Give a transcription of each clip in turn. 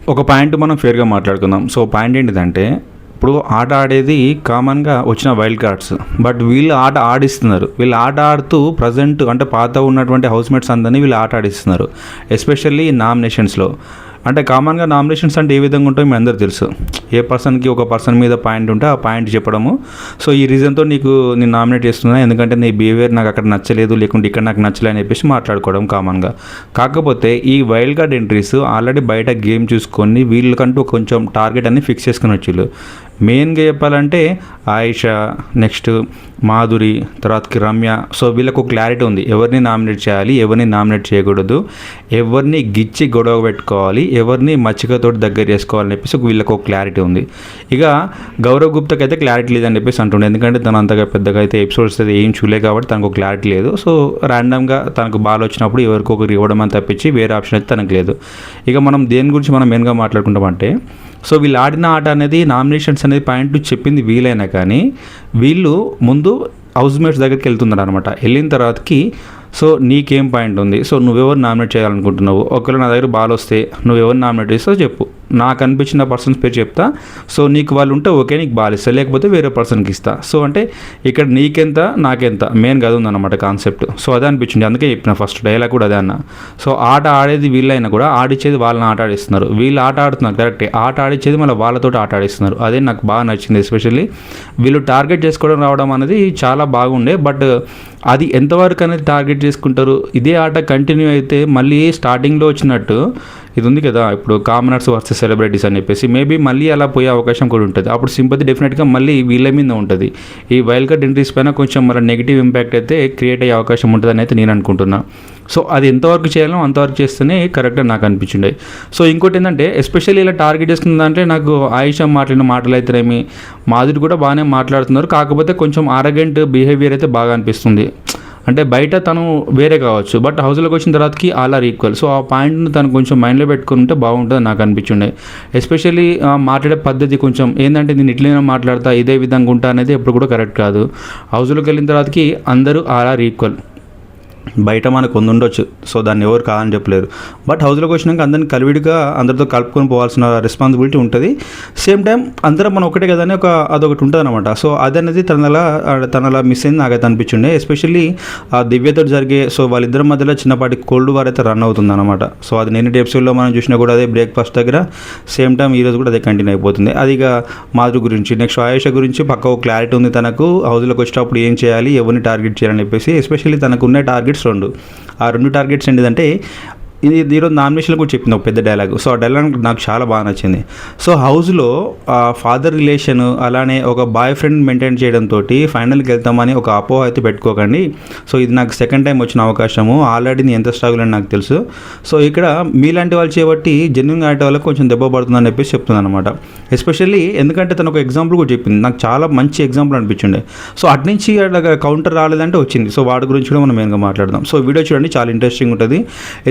ఒక పాయింట్ మనం ఫేర్గా మాట్లాడుకుందాం. సో పాయింట్ ఏంటిదంటే, ఇప్పుడు ఆట ఆడేది కామన్గా వచ్చిన వైల్డ్ కార్డ్స్, బట్ వీళ్ళు ఆట ఆడిస్తున్నారు. వీళ్ళు ఆట ఆడుతూ ప్రజెంట్ అంటే పాత ఉన్నటువంటి హౌస్మేట్స్ అందరినీ వీళ్ళు ఆట ఆడిస్తున్నారు, ఎస్పెషల్లీ నామినేషన్స్లో. అంటే కామన్గా నామినేషన్స్ అంటే ఏ విధంగా ఉంటాయో మీ అందరూ తెలుసు. ఏ పర్సన్కి ఒక పర్సన్ మీద పాయింట్ ఉంటే ఆ పాయింట్ చెప్పడము, సో ఈ రీజన్తో నేను నామినేట్ చేస్తున్నా ఎందుకంటే నీ బిహేవియర్ నాకు అక్కడ నచ్చలేదు, లేకుంటే ఇక్కడ నాకు నచ్చలేదు అని చెప్పేసి మాట్లాడుకోవడం కామన్గా. కాకపోతే ఈ వైల్డ్ కార్డ్ ఎంట్రీస్ ఆల్రెడీ బయట గేమ్ చూసుకొని వీళ్ళకంటూ కొంచెం టార్గెట్ అన్ని ఫిక్స్ చేసుకుని వచ్చిళ్ళు. మెయిన్గా చెప్పాలంటే ఆయిషా, నెక్స్ట్ మాధురి, తర్వాతకి రమ్య. సో వీళ్ళకు క్లారిటీ ఉంది ఎవరిని నామినేట్ చేయాలి, ఎవరిని నామినేట్ చేయకూడదు, ఎవరిని గిచ్చి గొడవ పెట్టుకోవాలి, ఎవరిని మచ్చికతోటి దగ్గర చేసుకోవాలని చెప్పేసి వీళ్ళకు ఒక క్లారిటీ ఉంది. ఇక గౌరవ్ గుప్తాకి అయితే క్లారిటీ లేదని చెప్పేసి అంటుండే, ఎందుకంటే తను అంతగా పెద్దగా అయితే ఎపిసోడ్స్ అయితే ఏం చూడలేదు కాబట్టి తనకు క్లారిటీ లేదు. సో ర్యాండమ్గా తనకు బాల్ వచ్చినప్పుడు ఎవరికి ఒకరికి ఇవ్వడం అని తప్పించి వేరే ఆప్షన్ అయితే తనకు లేదు. ఇక మనం దేని గురించి మనం మెయిన్గా మాట్లాడుకుంటామంటే, సో వీళ్ళు ఆడిన ఆట అనేది నామినేషన్స్ అనేది పాయింట్ చెప్పింది వీలైనా కానీ వీళ్ళు ముందు హౌస్మేట్స్ దగ్గరికి వెళ్తున్నారు అనమాట. వెళ్ళిన తర్వాతకి సో నీకేం పాయింట్ ఉంది, సో నువ్వెవరు నామినేట్ చేయాలనుకుంటున్నావు, ఒకవేళ నా దగ్గర బాల్ వస్తే నువ్వెవరు నామినేట్ చేస్తావు చెప్పు, నాకు అనిపించిన పర్సన్స్ పేరు చెప్తా, సో నీకు వాళ్ళు ఉంటే ఓకే నీకు బాల్ ఇస్తా, లేకపోతే వేరే పర్సన్కి ఇస్తా. సో అంటే ఇక్కడ నీకెంత నాకెంత మెయిన్ కదా ఉందన్నమాట కాన్సెప్ట్. సో అదే అనిపించింది, అందుకే చెప్పిన ఫస్ట్ డైలాగ్ కూడా అదే అన్న. సో ఆట ఆడేది వీళ్ళైనా కూడా ఆడిచ్చేది వాళ్ళని ఆట ఆడిస్తున్నారు, వీళ్ళు ఆట ఆడుతున్నారు కరెక్టే, ఆట ఆడిచ్చేది మళ్ళీ వాళ్ళతో ఆట ఆడిస్తున్నారు. అదే నాకు బాగా నచ్చింది. ఎస్పెషల్లీ వీళ్ళు టార్గెట్ చేసుకోవడం రావడం అనేది చాలా బాగుండే, బట్ అది ఎంతవరకు అనేది టార్గెట్ చేసుకుంటారు. ఇదే ఆట కంటిన్యూ అయితే మళ్ళీ స్టార్టింగ్లో వచ్చినట్టు ఇది ఉంది కదా, ఇప్పుడు కామనర్స్ వర్సెస్ సెలబ్రిటీస్ అని చెప్పేసి మేబీ మళ్ళీ అలా పోయే అవకాశం కూడా ఉంటుంది. అప్పుడు సింపతి డెఫినెట్గా మళ్ళీ వీళ్ళ మీద ఉంటుంది. ఈ వైల్డ్ కార్డ్ ఎంట్రీస్ పైన కొంచెం మళ్ళీ నెగిటివ్ ఇంపాక్ట్ అయితే క్రియేట్ అయ్యే అవకాశం ఉంటుందని అయితే నేను అనుకుంటున్నా. సో అది ఎంతవరకు చేయాలో అంతవరకు చేస్తేనే కరెక్ట్గా నాకు అనిపించింది. సో ఇంకోటి ఏంటంటే, ఎస్పెషల్లీ ఇలా టార్గెట్ చేసుకుందంటే నాకు ఆయిషా మాట్లాడిన మాటలు అయితేనేమి, మాధురి కూడా బాగానే మాట్లాడుతున్నారు, కాకపోతే కొంచెం ఆరగెంట్ బిహేవియర్ అయితే బాగా అనిపిస్తుంది. అంటే బయట తను వేరే కావచ్చు, బట్ హౌస్లోకి వచ్చిన తర్వాతకి ఆల్ ఆర్ ఈక్వల్. సో ఆ పాయింట్ని తను కొంచెం మైండ్లో పెట్టుకుని ఉంటే బాగుంటుంది నాకు అనిపించిండే. ఎస్పెషల్లీ మాట్లాడే పద్ధతి కొంచెం ఏంటంటే నేను ఇట్లైనా మాట్లాడతా ఇదే విధంగా ఉంటా అనేది ఎప్పుడు కూడా కరెక్ట్ కాదు. హౌస్లోకి వెళ్ళిన తర్వాతకి అందరూ ఆల్ ఆర్ ఈక్వల్. బయట మనకు ఉండొచ్చు, సో దాన్ని ఎవరు కాదని చెప్పలేరు, బట్ హౌస్లోకి వచ్చినాక అందరిని కలివిడిగా అందరితో కలుపుకొని పోవాల్సిన రెస్పాన్సిబిలిటీ ఉంటుంది. సేమ్ టైం అందరం మనం ఒకటే కదా అని అదొకటి ఉంటుంది అనమాట. సో అదనేది తనలా మిస్ అయింది నాకైతే అనిపించిండే. ఎస్పెషల్లీ ఆ దివ్యతో జరిగే సో వాళ్ళిద్దరి మధ్యలో చిన్నపాటి కోల్డ్ వార్ అయితే రన్ అవుతుంది అనమాట. సో అది నేను ఎపిసోడ్లో మనం చూసినా కూడా అదే బ్రేక్ఫాస్ట్ దగ్గర, సేమ్ టైం ఈరోజు కూడా అదే కంటిన్యూ అయిపోతుంది. అది ఇక మాధురి గురించి. నెక్స్ట్ ఆయేషా గురించి పక్క క్లారిటీ ఉంది తనకు, హౌస్లోకి వచ్చేటప్పుడు ఏం చేయాలి, ఎవరిని టార్గెట్ చేయాలని చెప్పేసి. ఎస్పెషల్లీ తనకు ఉన్న టార్గెట్స్ రెండు. ఆ రెండు టార్గెట్స్ ఏంటిదంటే, ఇది ఈరోజు నామినేషన్లో కూడా చెప్పింది ఒక పెద్ద డైలాగ్. సో ఆ డైలాగ్ నాకు చాలా బాగా నచ్చింది. సో హౌస్లో ఫాదర్ రిలేషన్ అలానే ఒక బాయ్ ఫ్రెండ్ మెయింటైన్ చేయడంతో ఫైనల్కి వెళ్తామని ఒక అపోహ అయితే పెట్టుకోకండి. సో ఇది నాకు సెకండ్ టైం వచ్చిన అవకాశము, ఆల్రెడీ నేను ఎంత స్ట్రగుల్ అని నాకు తెలుసు. సో ఇక్కడ మీలాంటి వాళ్ళు చేయబట్టి జెన్యున్గా ఆడే వాళ్ళకి కొంచెం దెబ్బ పడుతుందని చెప్పేసి చెప్తుంది అనమాట. ఎస్పెషల్లీ ఎందుకంటే తను ఒక ఎగ్జాంపుల్ కూడా చెప్పింది, నాకు చాలా మంచి ఎగ్జాంపుల్ అనిపించింది. సో అటు నుంచి అట్లా కౌంటర్ రాలేదంటే వచ్చింది. సో వాటి గురించి కూడా మనం మెయిన్గా మాట్లాడదాం. సో వీడియో చూడండి, చాలా ఇంట్రెస్టింగ్ ఉంటుంది.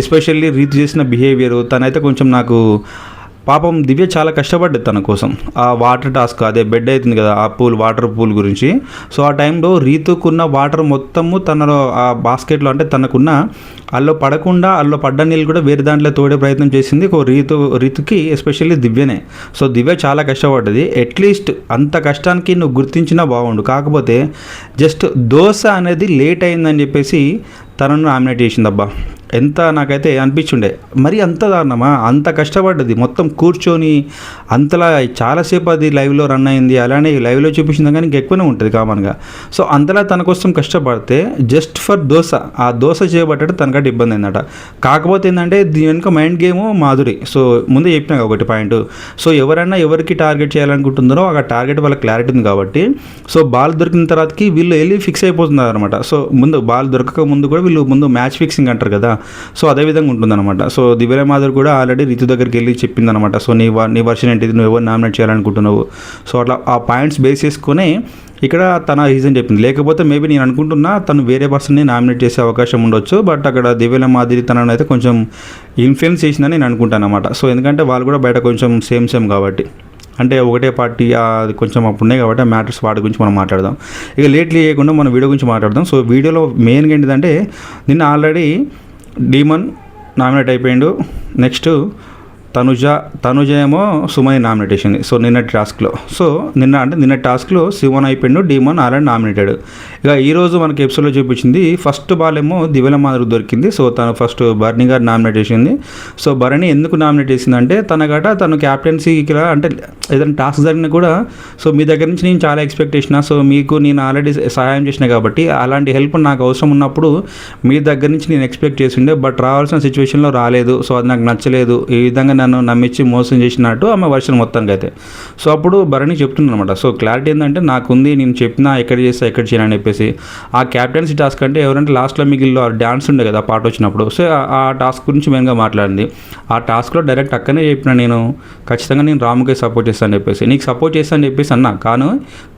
ఎస్పెషల్లీ రీతి చేసిన బిహేవియర్, తనైతే కొంచెం నాకు పాపం దివ్య చాలా కష్టపడ్డది తన కోసం. ఆ వాటర్ టాస్క్, అదే బెడ్ అవుతుంది కదా ఆ వాటర్ పూల్ గురించి. సో ఆ టైంలో రీతుకున్న వాటర్ మొత్తము తనలో ఆ బాస్కెట్లో అంటే తనకున్న అల్లో పడకుండా అల్లో పడ్డ నీళ్ళు కూడా వేరే దాంట్లో తోడే ప్రయత్నం చేసింది రీతుకి ఎస్పెషల్లీ దివ్యనే. సో దివ్య చాలా కష్టపడ్డది. అట్లీస్ట్ అంత కష్టానికి నువ్వు గుర్తించినా బాగుండు, కాకపోతే జస్ట్ దోశ అనేది లేట్ అయిందని చెప్పేసి తనను నామినేట్ చేసిందబ్బా. ఎంత నాకైతే అనిపించుండే, మరి అంత దారుణమా, అంత కష్టపడ్డది మొత్తం కూర్చొని అంతలా చాలాసేపు అది లైవ్లో రన్ అయింది, అలానే లైవ్లో చూపించింది కానీ ఇంకెక్కువనే ఉంటుంది కామన్గా. సో అంతలా తన కోసం కష్టపడితే జస్ట్ ఫర్ దోశ, ఆ దోశ చేయబట్టే తనకంటే ఇబ్బంది అయిందట. కాకపోతే ఏంటంటే దీని వెనుక మైండ్ గేమ్ మాధురి. సో ముందే చెప్పినా ఒకటి పాయింట్, సో ఎవరైనా ఎవరికి టార్గెట్ చేయాలనుకుంటుందో ఆ టార్గెట్ వాళ్ళకి క్లారిటీ ఉంది కాబట్టి సో బాల్ దొరికిన తర్వాతకి వీళ్ళు వెళ్ళి ఫిక్స్ అయిపోతున్నారు అనమాట. సో ముందు బాల్ దొరకక ముందు కూడా వీళ్ళు ముందు మ్యాచ్ ఫిక్సింగ్ అంటారు కదా, సో అదే విధంగా ఉంటుందన్నమాట. సో దివ్య మాధురి కూడా ఆల్రెడీ రితు దగ్గరికి వెళ్ళి చెప్పిందనమాట, సో నీ వర్షన్ ఏంటిది, నువ్వు ఎవరు నామినేట్ చేయాలనుకుంటున్నావు. సో అట్లా ఆ పాయింట్స్ బేస్ చేసుకొని ఇక్కడ తన రీజన్ చెప్పింది. లేకపోతే మేబీ నేను అనుకుంటున్నా తను వేరే పర్సన్ని నామినేట్ చేసే అవకాశం ఉండొచ్చు, బట్ అక్కడ దివ్య మాధురి తనను అయితే కొంచెం ఇన్ఫ్లుయెన్స్ చేసిందని నేను అనుకుంటాను అనమాట. సో ఎందుకంటే వాళ్ళు కూడా బయట కొంచెం సేమ్ కాబట్టి, అంటే ఒకటే పార్టీ అది కొంచెం అప్పుడు ఉన్నాయి కాబట్టి ఆ మ్యాటర్స్ వాటి గురించి మనం మాట్లాడదాం. ఇక లేట్లీ చేయకుండా మనం వీడియో గురించి మాట్లాడదాం. సో వీడియోలో మెయిన్గా ఏంటిదంటే, నిన్న ఆల్రెడీ డీమన్ నామినేట్ అయిపోయిండు. నెక్స్ట్ తనుజ ఏమో సుమని నామినేట్ చేసింది. సో నిన్నటి టాస్క్లో నిన్న టాస్క్లో శివన్ అయిపోయిండు, డీమోన్ ఆల్రెడీ నామినేటెడ్. ఇక ఈరోజు మనకి ఎపిసోడ్లో చూపించింది ఫస్ట్ బాల్ ఏమో దివ్యల మాదిరి దొరికింది. సో తను ఫస్ట్ భరణి గారు నామినేట్ చేసింది. సో భరణి ఎందుకు నామినేట్ చేసిందంటే తను క్యాప్టెన్సీకి అంటే ఏదైనా టాస్క్ జరిగినా కూడా సో మీ దగ్గర నుంచి నేను చాలా ఎక్స్పెక్ట్ చేసిన, సో మీకు నేను ఆల్రెడీ సహాయం చేసిన కాబట్టి అలాంటి హెల్ప్ నాకు అవసరం ఉన్నప్పుడు మీ దగ్గర నుంచి నేను ఎక్స్పెక్ట్ చేసిండే, బట్ రావాల్సిన సిచ్యువేషన్లో రాలేదు. సో అది నాకు నచ్చలేదు, ఈ విధంగా నన్ను నమ్మించి మోసం చేసినట్టు ఆమె వర్షన్ మొత్తానికి అయితే. సో అప్పుడు భరణి చెప్తున్నాను అనమాట. సో క్లారిటీ ఏంటంటే నాకుంది, నేను చెప్పినా ఎక్కడ చేస్తా ఎక్కడ చేయను అని చెప్పేసి. ఆ క్యాప్టెన్సీ టాస్క్ అంటే ఎవరంటే లాస్ట్లో మిగిలిలో డ్యాన్స్ ఉండే కదా పాట వచ్చినప్పుడు, సో ఆ టాస్క్ గురించి మెయిన్గా మాట్లాడింది. ఆ టాస్క్లో డైరెక్ట్ అక్కనే చెప్పిన, నేను ఖచ్చితంగా నేను రాముకే సపోర్ట్ చేస్తాను అని చెప్పేసి, నీకు సపోర్ట్ చేస్తాను అని చెప్పేసి అన్నా.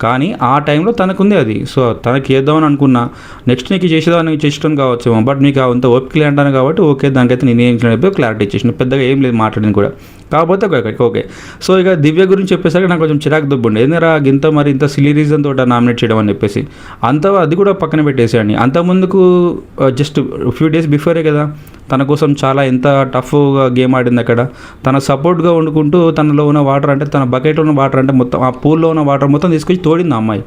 కానీ ఆ టైంలో తనకుంది అది. సో తనకి చేద్దామని అనుకున్నా, నెక్స్ట్ నీకు చేసేదాన్ని చేసేటం కావచ్చు, బట్ నీకు అంత ఓపిక అంటాను కాబట్టి ఓకే దానికైతే నేను ఏం చేయలేదు, క్లారిటీ ఇచ్చేసిన, పెద్దగా ఏం లేదు మాట్లాడింది కూడా. కాకపోతే ఓకే. సో ఇక దివ్య గురించి చెప్పేసరికి నాకు కొంచెం చిరాకు దుబ్బుండే, ఏందిరా ఇంత సిలీ రీజన్ తోట నామినేట్ చేయడం అని చెప్పేసి. అది కూడా పక్కన పెట్టేసేయండి. అంతకుముందుకు జస్ట్ ఫ్యూ డేస్ బిఫోరే కదా తన కోసం చాలా ఎంత టఫ్గా గేమ్ ఆడింది అక్కడ. తన సపోర్ట్గా వండుకుంటూ తనలో ఉన్న వాటర్ అంటే తన బకెట్లో ఉన్న వాటర్ అంటే మొత్తం ఆ పూల్లో ఉన్న వాటర్ మొత్తం తీసుకొచ్చి తోడింది ఆ అమ్మాయి.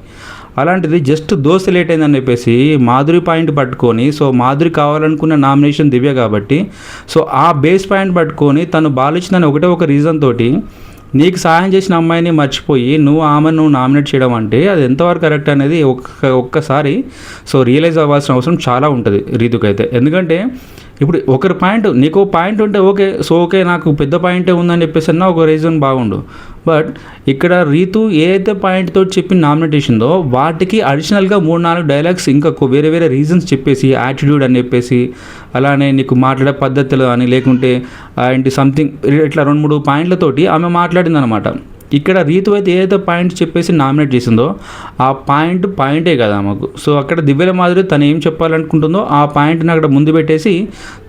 అలాంటిది జస్ట్ దోశ లేట్ అయిందని చెప్పేసి మాధురి పాయింట్ పట్టుకొని, సో మాధురి కావాలనుకున్న నామినేషన్ దివ్య కాబట్టి, సో ఆ బేస్ పాయింట్ పట్టుకొని తను బాలిచ్చిందని ఒకటే ఒక రీజన్ తోటి నీకు సహాయం చేసిన అమ్మాయిని మర్చిపోయి నువ్వు నామినేట్ చేయడం అంటే అది ఎంతవరకు కరెక్ట్ అనేది ఒక్కసారి సో రియలైజ్ అవ్వాల్సిన అవసరం చాలా ఉంటుంది రీతుకైతే. ఎందుకంటే ఇప్పుడు ఒకరి పాయింట్ నీకు పాయింట్ ఉంటే ఓకే నాకు పెద్ద పాయింటే ఉందని చెప్పేసి అన్నా ఒక రీజన్ బాగుండు. బట్ ఇక్కడ రీతు ఏ అయితే పాయింట్ తోటి చెప్పి నామినేట్ చేసిందో వాటికి అడిషనల్గా 3-4 డైలాగ్స్ ఇంకా వేరే రీజన్స్ చెప్పేసి, యాటిట్యూడ్ అని చెప్పేసి, అలానే నీకు మాట్లాడే పద్ధతులు అని, లేకుంటే ఏంటి సంథింగ్ ఇట్లా 2-3 పాయింట్లతోటి ఆమె మాట్లాడింది అనమాట. ఇక్కడ రీతు అయితే ఏదైతే పాయింట్ చెప్పేసి నామినేట్ చేసిందో ఆ పాయింటే కదా మాకు. సో అక్కడ దివ్యల మాదిరి తను ఏం చెప్పాలనుకుంటుందో ఆ పాయింట్ని అక్కడ ముందు పెట్టేసి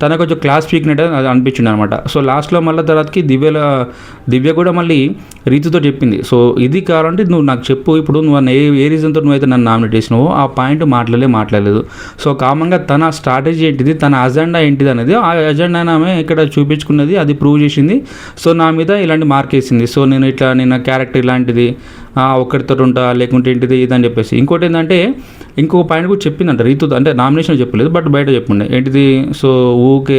తనకు కొంచెం క్లాస్ పీకినట్టు అది అనిపించింది అనమాట. సో లాస్ట్లో మళ్ళీ తర్వాతకి దివ్య కూడా మళ్ళీ రీతుతో చెప్పింది, సో ఇది కావాలంటే నువ్వు నాకు చెప్పు, ఇప్పుడు నువ్వు ఏ రీజన్తో నువ్వైతే నన్ను నామినేట్ చేసినావో ఆ పాయింట్ మాట్లాడలేదు. సో కామన్గా తన స్ట్రాటజీ ఏంటిది, తన అజెండా ఏంటిది అనేది ఆ అజెండాని ఆమె ఇక్కడ చూపించుకున్నది, అది ప్రూవ్ చేసింది. సో నా మీద ఇలాంటి మార్క్ వేసింది. సో నేను క్యారెక్టర్ ఇలాంటిది, ఒక్కరితో ఉంటా లేకుంటే ఏంటిది ఇదని చెప్పేసి. ఇంకోటి ఏంటంటే ఇంకో పాయింట్ కూడా చెప్పిందంట రీతు, అంటే నామినేషన్ చెప్పలేదు బట్ బయట చెప్పుండే ఏంటిది, సో ఊకే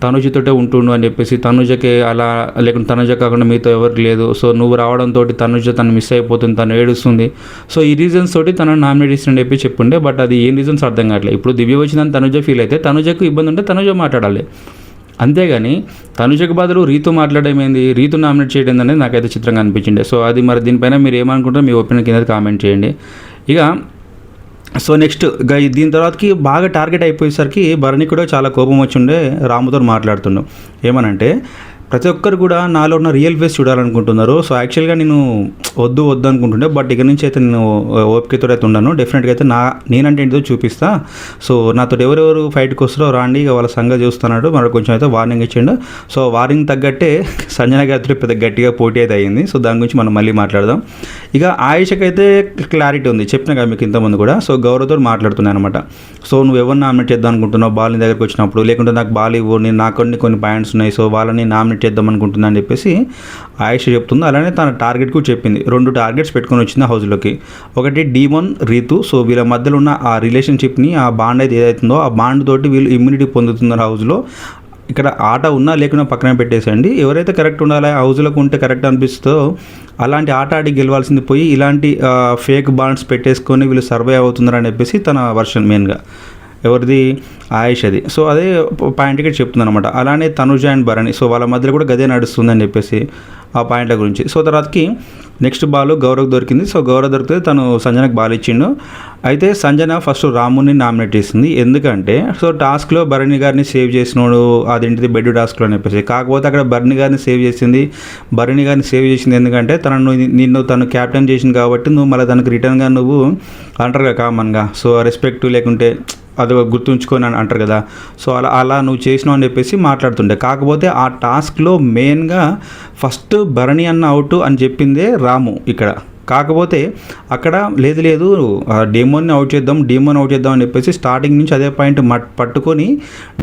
తనుజతోటే ఉంటుండు అని చెప్పేసి, తనుజకే అలా లేకుంటే తనుజ కాకుండా మీతో ఎవరికి లేదు, సో నువ్వు రావడంతో తను మిస్ అయిపోతుంది, తను ఏడుస్తుంది, సో ఈ రీజన్స్ తోటి తనను నామినేట్ చేసిన చెప్పి చెప్పుండే. బట్ అది ఏం రీజన్స్ అర్థం కావట్లేదు. ఇప్పుడు దివ్య వచ్చిందని తనుజ ఫీల్ అయితే తనుజకు ఇబ్బంది ఉంటే తనుజ మాట్లాడాలి, అంతేగాని తనుజకు బదులు రీతు మాట్లాడేమైంది, రీతు నామినేట్ చేయడం అనేది నాకైతే చిత్రంగా అనిపించింది. సో అది మరి దీనిపైన మీరు ఏమనుకుంటారో మీ ఒపీనియన్ కింద కామెంట్ చేయండి. ఇక సో నెక్స్ట్ దీని తర్వాతకి బాగా టార్గెట్ అయిపోయేసరికి భరణి కూడా చాలా కోపం వచ్చిండే రాముతో మాట్లాడుతున్నాం. ఏమనంటే ప్రతి ఒక్కరు కూడా నాలో ఉన్న రియల్ ఫేస్ చూడాలనుకుంటున్నారు. సో యాక్చువల్గా నేను వద్దు అనుకుంటుండే, బట్ ఇక నుంచి అయితే నేను ఓపికతో అయితే ఉన్నాను. డెఫినెట్గా అయితే నేనంటే ఏంటో చూపిస్తా. సో నాతో ఎవరెవరు ఫైట్కి వస్తారో రాండి, ఇక వాళ్ళ సంగతి చూస్తున్నాడు. మరి కొంచెం అయితే వార్నింగ్ ఇచ్చిండు. సో వార్నింగ్ తగ్గట్టే సంజన గారితో పెద్ద గట్టిగా పోటీ అయితే అయ్యింది. సో దాని గురించి మనం మళ్ళీ మాట్లాడదాం. ఇక ఆయుషకి అయితే క్లారిటీ ఉంది, చెప్పిన కదా మీకు ఇంతకుముందు కూడా. సో గౌరవతో మాట్లాడుతున్నాను అనమాట. సో నువ్వు ఎవరిని నామినేట్ చేద్దాం అనుకుంటున్నావు బాల్ నీ దగ్గరికి వచ్చినప్పుడు, లేకుంటే నాకు బాల్ ఇవ్వు, నాకు కొన్ని పాయింట్స్ ఉన్నాయి, సో వాళ్ళని నామినేట్ చేద్దాం అనుకుంటున్నా అని చెప్పేసి ఆయుష్ చెప్తుంది. అలానే తన టార్గెట్ కూడా చెప్పింది. 2 టార్గెట్స్ పెట్టుకొని వచ్చింది హౌస్లోకి. ఒకటి డీమోన్ రీతు. సో వీళ్ళ మధ్యలో ఉన్న ఆ రిలేషన్షిప్ని, ఆ బాండ్ అయితే ఏదైతుందో ఆ బాండ్ తోటి వీళ్ళు ఇమ్యూనిటీ పొందుతున్నారు హౌస్లో. ఇక్కడ ఆట ఉన్నా లేకున్నా పక్కన పెట్టేసేయండి. ఎవరైతే కరెక్ట్ ఉండాలి హౌస్లోకి ఉంటే కరెక్ట్ అనిపిస్తుందో అలాంటి ఆట ఆడి గెలవాల్సింది పోయి ఇలాంటి ఫేక్ బాండ్స్ పెట్టేసుకొని వీళ్ళు సర్వే అవుతున్నారని చెప్పేసి తన వర్షన్ మెయిన్గా ఎవరిది ఆయుష్ అది. సో అదే పాయింట్ ఇక్కడ చెప్తుంది అనమాట. అలానే తనుజ అండ్ భరణి, సో వాళ్ళ మధ్యలో కూడా గదే నడుస్తుందని చెప్పేసి ఆ పాయింట్ల గురించి. సో తర్వాతకి నెక్స్ట్ బాల్ గౌరవ్ దొరికింది. సో గౌరవ్ దొరికితే తను సంజనకు బాల్ ఇచ్చిండు. అయితే సంజన ఫస్ట్ రాముని నామినేట్ చేసింది. ఎందుకంటే సో టాస్క్లో భరణి గారిని సేవ్ చేసినోడు అదేంటిది బెడ్ టాస్క్లో అని చెప్పేసి. కాకపోతే అక్కడ భరణి గారిని సేవ్ చేసింది ఎందుకంటే తను క్యాప్టెన్ చేసింది కాబట్టి నువ్వు మళ్ళీ తనకు రిటర్న్గా నువ్వు అంటారు కదా కామన్గా, సో రెస్పెక్ట్ లేకుంటే అది గుర్తుంచుకొని అని అంటారు కదా. సో అలా నువ్వు చేసినావు అని చెప్పేసి మాట్లాడుతుండే. కాకపోతే ఆ టాస్క్లో మెయిన్గా ఫస్ట్ భరణి అన్న అవుట్ అని చెప్పిందే రాము ఇక్కడ. కాకపోతే అక్కడ లేదు డీమోని అవుట్ చేద్దాం అని చెప్పేసి స్టార్టింగ్ నుంచి అదే పాయింట్ పట్టుకొని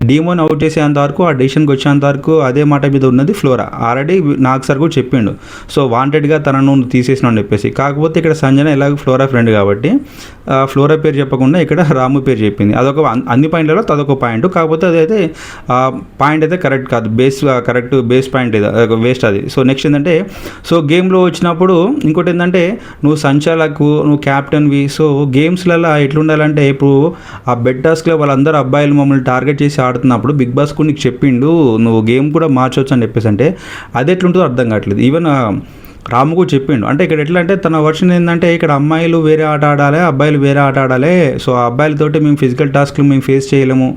డీమోని అవుట్ చేసేంత వరకు ఆ డెసిషన్కి వచ్చేంత వరకు అదే మాట మీద ఉన్నది ఫ్లోరా. ఆల్రెడీ నాకు సార్ కూడా చెప్పిండు, సో వాంటెడ్గా తనను తీసేసిన అని చెప్పేసి. కాకపోతే ఇక్కడ సంజన ఎలాగో ఫ్లోరా ఫ్రెండ్ కాబట్టి ఫ్లోరా పేరు చెప్పకుండా ఇక్కడ రాము పేరు చెప్పింది. అదొక అన్ని పాయింట్లలో అదొక పాయింట్. కాకపోతే అదైతే పాయింట్ అయితే కరెక్ట్ కాదు, బేస్ పాయింట్ ఇది వేస్ట్ అది. సో నెక్స్ట్ ఏంటంటే, సో గేమ్లో వచ్చినప్పుడు ఇంకోటి ఏంటంటే నువ్వు సంచాలకు, నువ్వు క్యాప్టెన్వి. సో గేమ్స్లలో ఎట్లుండాలంటే ఇప్పుడు ఆ బెడ్ టాస్క్లో వాళ్ళందరూ అబ్బాయిలు మమ్మల్ని టార్గెట్ చేసి ఆడుతున్నప్పుడు బిగ్ బాస్ కూడా నీకు చెప్పిండు నువ్వు గేమ్ కూడా మార్చవచ్చు అని చెప్పేసి. అంటే అది ఎట్లుంటుందో అర్థం కావట్లేదు. ఈవెన్ రాము కూడా చెప్పిండు. అంటే ఇక్కడ ఎట్లా అంటే తన వర్షన్ ఏంటంటే ఇక్కడ అమ్మాయిలు వేరే ఆట ఆడాలి, అబ్బాయిలు వేరే ఆట ఆడాలి. సో ఆ అబ్బాయిలతోటి మేము ఫిజికల్ టాస్క్లు మేము ఫేస్ చేయలేము,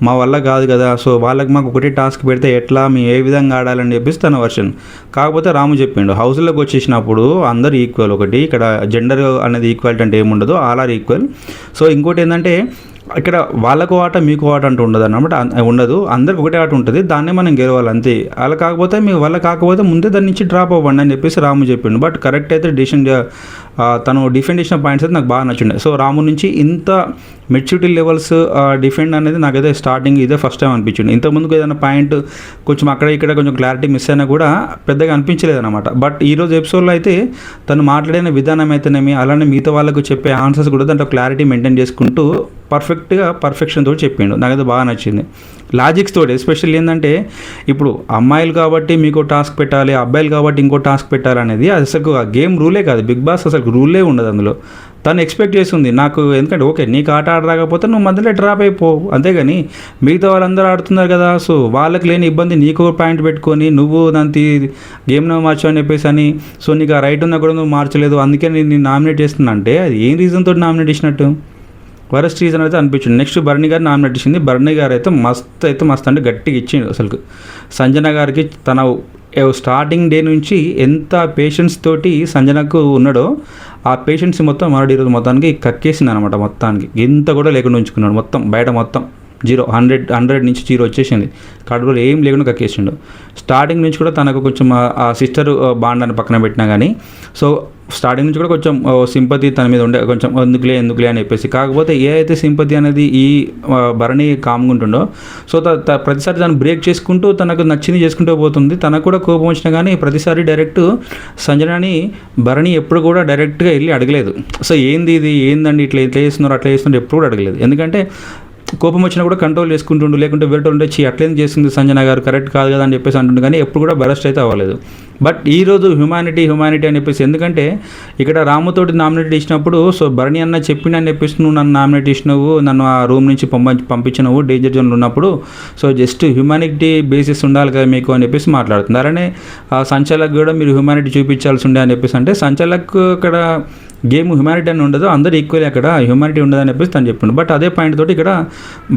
మా వల్ల కాదు కదా. సో వాళ్ళకి మాకు ఒకటే టాస్క్ పెడితే ఎట్లా, మేము ఏ విధంగా ఆడాలని చెప్పేసి తన వర్షన్. కాకపోతే రాము చెప్పిండు హౌస్లోకి వచ్చేసినప్పుడు అందరు ఈక్వల్. ఒకటి ఇక్కడ జెండర్ అనేది ఈక్వాలిటీ అంటే ఏముండదు, ఆల్ ఆర్ ఈక్వల్. సో ఇంకోటి ఏంటంటే ఇక్కడ వాళ్ళకు ఆట మీకు ఆట అంటూ ఉండదు అన్నమాట, ఉండదు. అందరికి ఒకటే ఆట ఉంటుంది, దాన్నే మనం గెలవాలి అంతే. అలా కాకపోతే మీ వల్ల కాకపోతే ముందే దాని నుంచి డ్రాప్ అవ్వండి అని చెప్పేసి రాము చెప్పిండు. బట్ కరెక్ట్ అయితే డిసిషన్ తను డిఫెండ్ చేసిన పాయింట్స్ అయితే నాకు బాగా నచ్చిండే. సో రాము నుంచి ఇంత మెచ్యూరిటీ లెవెల్స్ డిఫెండ్ అనేది నాకైతే స్టార్టింగ్ ఇదే ఫస్ట్ టైం అనిపించింది. ఇంతకుముందుకు ఏదైనా పాయింట్ కొంచెం అక్కడ ఇక్కడ కొంచెం క్లారిటీ మిస్ అయినా కూడా పెద్దగా అనిపించలేదు అనమాట. బట్ ఈరోజు ఎపిసోడ్లో అయితే తను మాట్లాడిన విధానం అయితేనేమి, అలానే మిగతా వాళ్ళకు చెప్పే ఆన్సర్స్ కూడా దాంట్లో క్లారిటీ మెయింటైన్ చేసుకుంటూ పర్ఫెక్షన్ తోటి చెప్పిండు. నాకైతే బాగా నచ్చింది. లాజిక్స్ తోటి ఎస్పెషల్లీ ఏంటంటే ఇప్పుడు అమ్మాయిలు కాబట్టి మీకు టాస్క్ పెట్టాలి, అబ్బాయిలు కాబట్టి ఇంకో టాస్క్ పెట్టాలి అనేది అసలు ఆ గేమ్ రూలే కాదు. బిగ్ బాస్ అసలు రూలే ఉండదు అందులో. తను ఎక్స్పెక్ట్ చేస్తుంది నాకు, ఎందుకంటే ఓకే నీకు ఆట ఆడరాకపోతే నువ్వు మధ్యలో డ్రాప్ అయిపోవు అంతేగాని మిగతా వాళ్ళందరూ ఆడుతున్నారు కదా, సో వాళ్ళకి లేని ఇబ్బంది నీకు పాయింట్ పెట్టుకొని నువ్వు దాన్ని గేమ్ను మార్చు అని చెప్పేసి అని, సో నీకు ఆ రైట్ ఉన్నా కూడా నువ్వు మార్చలేదు అందుకే నేను నామినేట్ చేస్తున్నా అంటే అది ఏం రీజన్ తోటి నామినేట్ చేసినట్టు? వరస్ట్ రీజన్ అయితే అనిపించింది. నెక్స్ట్ భరణి గారు నామినేట్ ఇచ్చింది. భరణి గారు అయితే మస్తు అంటే గట్టిగా ఇచ్చిండు అసలు. సంజన గారికి తన స్టార్టింగ్ డే నుంచి ఎంత పేషెన్స్ తోటి సంజనకు ఉన్నాడో ఆ పేషెన్స్ మొత్తం మరొక ఈరోజు మొత్తానికి కక్కేసింది అనమాట. మొత్తానికి ఎంత కూడా లేకుండా ఉంచుకున్నాడు. మొత్తం బయట మొత్తం 100 నుంచి 0 వచ్చేసింది. కడుపులో ఏం లేకుండా కక్కేసిండు. స్టార్టింగ్ నుంచి కూడా తనకు కొంచెం ఆ సిస్టర్ బాండ్ అని పక్కన పెట్టినా కానీ, సో స్టార్టింగ్ నుంచి కూడా కొంచెం సింపతి తన మీద ఉండే, కొంచెం ఎందుకులే అని చెప్పేసి. కాకపోతే ఏ అయితే సింపతి అనేది ఈ భరణి కామ్గా ఉంటుండో, సో ప్రతిసారి తను బ్రేక్ చేసుకుంటూ తనకు నచ్చింది చేసుకుంటూ పోతుంది. తనకు కూడా కోపం వచ్చినా కానీ ప్రతిసారి డైరెక్ట్ సంజనాని భరణి ఎప్పుడు కూడా డైరెక్ట్గా వెళ్ళి అడగలేదు. సో ఏందండి ఇట్లా చేస్తున్నారు అట్లా చేస్తున్నారు ఎప్పుడు కూడా అడగలేదు. ఎందుకంటే కోపం వచ్చినా కూడా కంట్రోల్ చేసుకుంటుండు, లేకుంటే వేరే వచ్చి అట్లేం చేస్తుంది సంజన గారు కరెక్ట్ కాదు కదా అని చెప్పేసి అంటుండే, కానీ ఎప్పుడు కూడా బెరస్ట్ అయితే అవ్వలేదు. బట్ ఈరోజు హ్యుమానిటీ అని చెప్పేసి, ఎందుకంటే ఇక్కడ రాముతోటి నామినేట్ చేసినప్పుడు సో భరణి అన్న చెప్పిండు అని చెప్పేసి నువ్వు నన్ను నామినేట్ చేసినావు, నన్ను ఆ రూమ్ నుంచి పంపించినావు డేంజర్ జోన్లో ఉన్నప్పుడు, సో జస్ట్ హ్యుమానిటీ బేసిస్ ఉండాలి కదా మీకు అని చెప్పేసి మాట్లాడుతుంది. అలానే సంచాలకు కూడా మీరు హ్యుమానిటీ చూపించాల్సి ఉండే అని చెప్పేసి, అంటే సంచాలకు అక్కడ గేమ్ హ్యుమానిటీ అని ఉండదు, అందరూ ఈక్వల్లీ అక్కడ హ్యుమానిటీ ఉండదు అని చెప్పేసి తను చెప్పిండు. బట్ అదే పాయింట్ తోటి ఇక్కడ